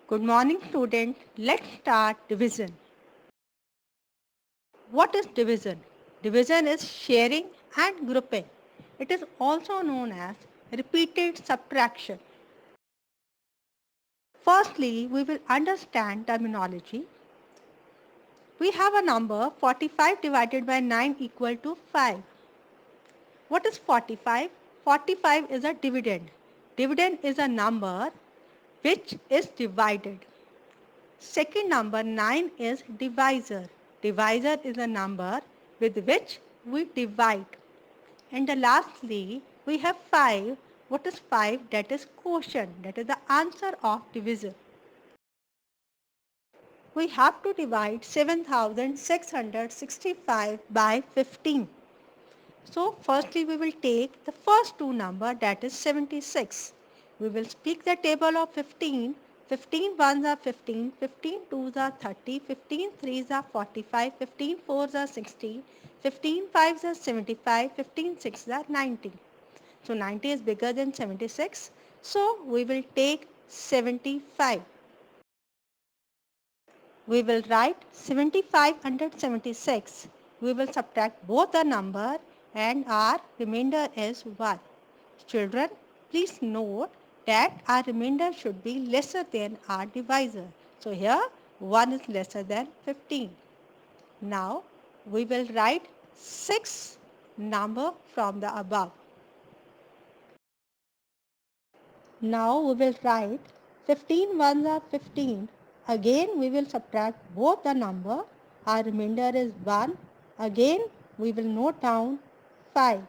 Good morning student. Let's start division. What is division? Division is sharing and grouping. It is also known as repeated subtraction. Firstly, we will understand terminology. We have a number 45 divided by 9 equal to 5. What is 45? 45 is a dividend. Dividend is a number which is divided. Second number 9 is divisor. Divisor is a number with which we divide. And lastly, we have 5. What is 5? That is quotient. That is the answer of divisor. We have to divide 7665 by 15. So firstly we will take the first two number, that is 76. We will speak the table of 15. 15 ones are 15, 15 twos are 30, 15 threes are 45, 15 fours are 60, 15 fives are 75, 15 sixes are 90. So 90 is bigger than 76. So we will take 75. We will write 75 under 76. We will subtract both the number and our remainder is 1. Children, please note that our remainder should be lesser than our divisor. So here 1 is lesser than 15. Now we will write 6 number from the above. Now we will write 15 ones are 15. Again we will subtract both the number. Our remainder is 1. Again we will note down 5.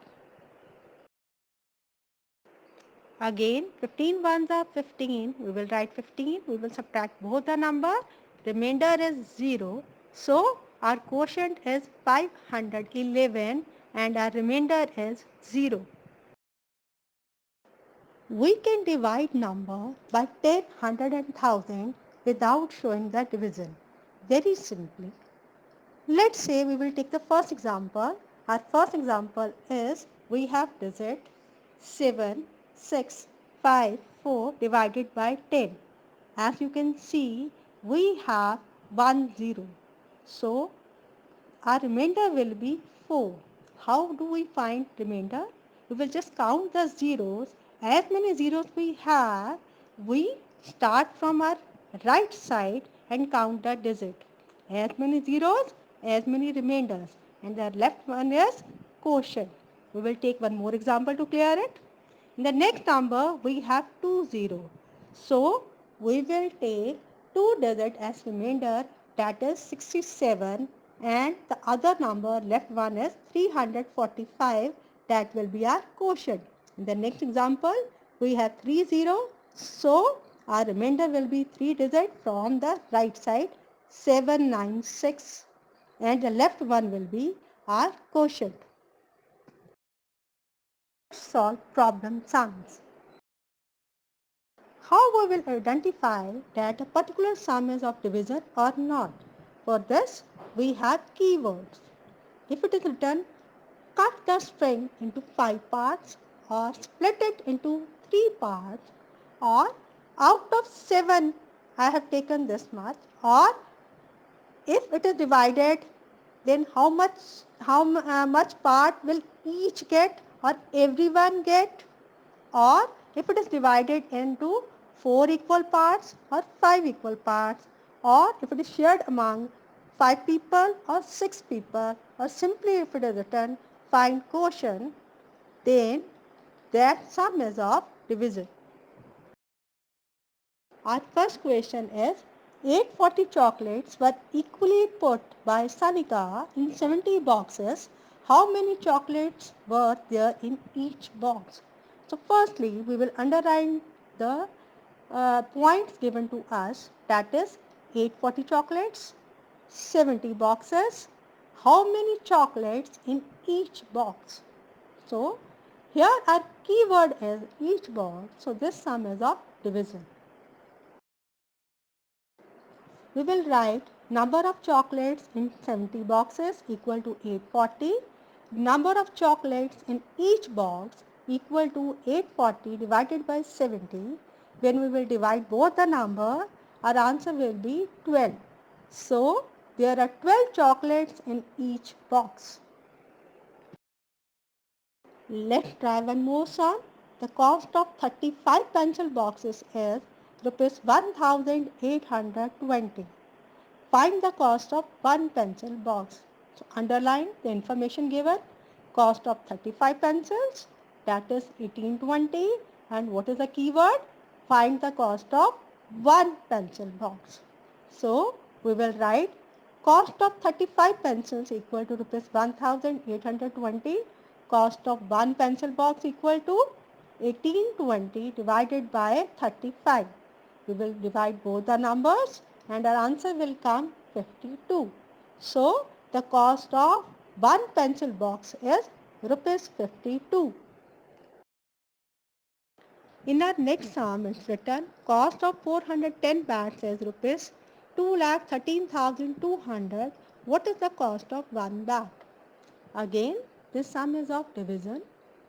Again 15 ones are 15. We will write 15. We will subtract both the number. Remainder is 0. So our quotient is 511 and our remainder is 0. We can divide number by 10, 100 and 1000 without showing the division. Very simply. Let's say we will take the first example. Our first example is we have digit 7, 6, 5, 4 divided by 10. As you can see, we have 1 0. So our remainder will be 4. How do we find remainder? We will just count the zeros. As many zeros we have, we start from our right side and count the digit. As many zeros, as many remainders. And the left one is quotient. We will take one more example to clear it. In the next number, we have 2 0. So, we will take 2 digit as remainder, that is 67, and the other number left one is 345, that will be our quotient. In the next example, we have 3 0. So, our remainder will be 3 digit from the right side, 796, and the left one will be our quotient. Solve problem sums. How we will identify that a particular sum is of division or not? For this, we have keywords. If it is written, cut the string into 5 parts or split it into 3 parts, or out of 7 I have taken this much, or if it is divided, then how much part will each get or everyone get, or if it is divided into 4 equal parts or 5 equal parts, or if it is shared among 5 people or 6 people, or simply if it is written find quotient, then that sum is of division. Our first question is 840 chocolates were equally put by Sanika in 70 boxes. How many chocolates were there in each box? So firstly, we will underline the points given to us, that is 840 chocolates, 70 boxes, how many chocolates in each box. So here our keyword is each box, so this sum is of division. We will write number of chocolates in 70 boxes equal to 840. Number of chocolates in each box equal to 840 divided by 70. When we will divide both the number, Our answer will be 12. So, there are 12 chocolates in each box. Let's try one more sum. The cost of 35 pencil boxes is rupees 1820. Find the cost of one pencil box. So underline the information given. Cost of 35 pencils, that is 1820. And what is the keyword? Find the cost of one pencil box. So we will write cost of 35 pencils equal to rupees 1820. Cost of one pencil box equal to 1820 divided by 35. We will divide both the numbers and our answer will come 52. So the cost of one pencil box is rupees 52. In our next sum it's written cost of 410 bats is rupees 2,13,200. What is the cost of one bat? Again this sum is of division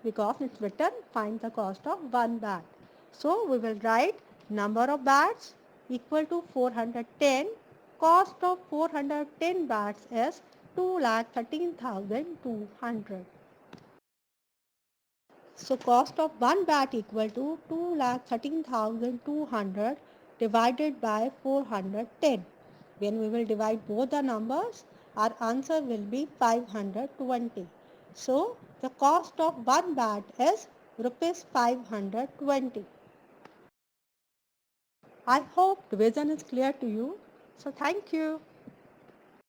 because it's written find the cost of one bat. So we will write number of bats equal to 410. Cost of 410 bats is 2,13,200. So cost of one bat equal to 2,13,200 divided by 410. When we will divide both the numbers, our answer will be 520. So the cost of one bat is rupees 520. I hope division is clear to you. So thank you.